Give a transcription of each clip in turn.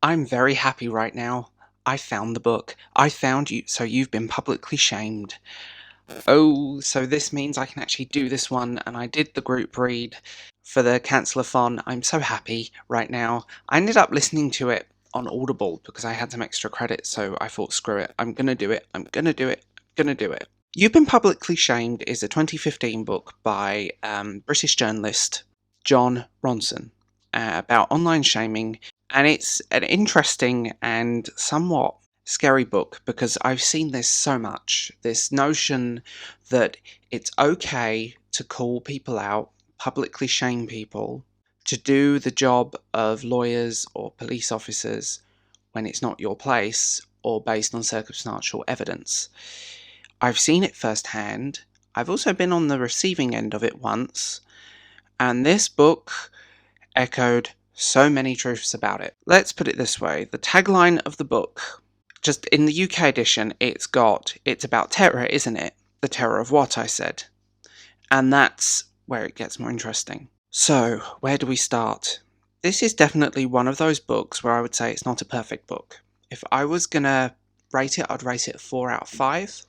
I'm very happy right now. I found the book. I found you, so you've been publicly shamed. Oh, so this means I can actually do this one, and I did the group read for the Cancelathon. I'm so happy right now. I ended up listening to it on Audible because I had some extra credit, so I thought, screw it, I'm gonna do it, I'm gonna do it, I'm gonna do it. You've Been Publicly Shamed is a 2015 book by British journalist Jon Ronson about online shaming, and it's an interesting and somewhat scary book because I've seen this so much. This notion that it's okay to call people out, publicly shame people, to do the job of lawyers or police officers when it's not your place or based on circumstantial evidence. I've seen it firsthand. I've also been on the receiving end of it once, and this book echoed so many truths about it. Let's put it this way. The tagline of the book, just in the UK edition, it's about terror, isn't it? The terror of what, I said. And that's where it gets more interesting. So, where do we start? This is definitely one of those books where I would say it's not a perfect book. If I was gonna rate it, I'd rate it a 4 out of 5.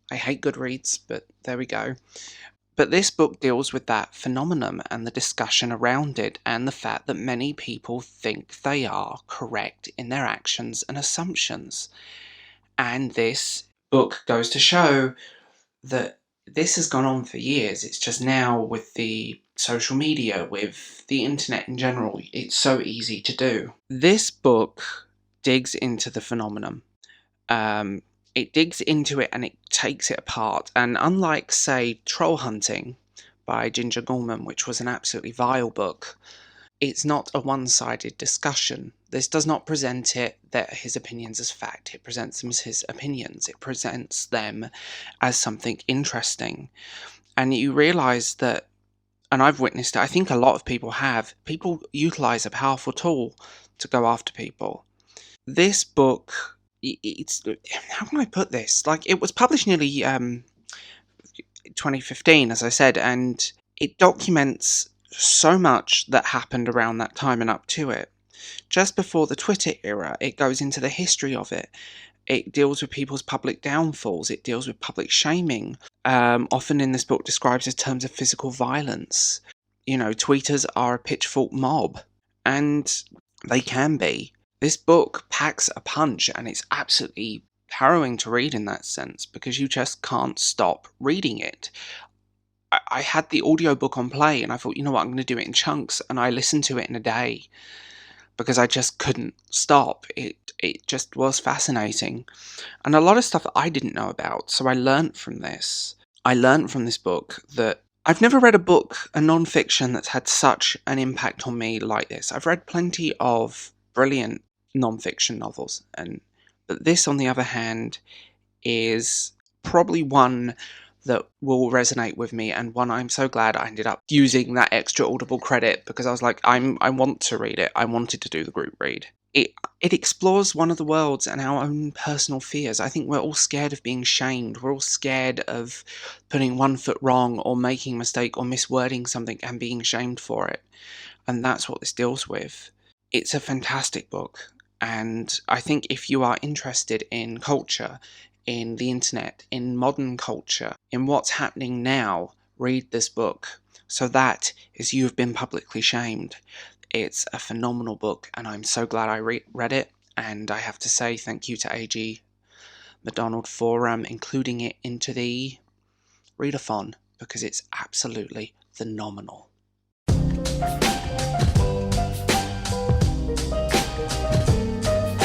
I hate Goodreads, but there we go. But this book deals with that phenomenon and the discussion around it, and the fact that many people think they are correct in their actions and assumptions. And this book goes to show that this has gone on for years. It's just now with the social media, with the internet in general, it's so easy to do. This book digs into the phenomenon. It digs into it and it takes it apart. And unlike, say, Troll Hunting by Ginger Gorman, which was an absolutely vile book, it's not a one-sided discussion. This does not present his opinions as fact. It presents them as his opinions. It presents them as something interesting. And you realise that, and I've witnessed it, I think a lot of people have, people utilise a powerful tool to go after people. This book, it's, how can I put this? Like, it was published nearly 2015, as I said, and it documents so much that happened around that time and up to it. Just before the Twitter era, it goes into the history of it. It deals with people's public downfalls. It deals with public shaming. Often in this book describes as terms of physical violence. You know, tweeters are a pitchfork mob, and they can be. This book packs a punch, and it's absolutely harrowing to read in that sense because you just can't stop reading it. I had the audiobook on play and I thought, you know what, I'm going to do it in chunks, and I listened to it in a day because I just couldn't stop. It just was fascinating. And a lot of stuff I didn't know about, so I learnt from this. I learnt from this book that I've never read a book, a non-fiction, that's had such an impact on me like this. I've read plenty of brilliant non-fiction novels, but this, on the other hand, is probably one that will resonate with me, and one I'm so glad I ended up using that extra Audible credit because I was like, I want to read it. I wanted to do the group read. It explores one of the world's and our own personal fears. I think we're all scared of being shamed. We're all scared of putting one foot wrong or making a mistake or miswording something and being shamed for it. And that's what this deals with. It's a fantastic book. And I think if you are interested in culture, in the internet, in modern culture, in what's happening now, read this book. So that is You've Been Publicly Shamed. It's a phenomenal book, and I'm so glad I read it. And I have to say thank you to A.G. MacDonald for including it into the readathon, because it's absolutely phenomenal.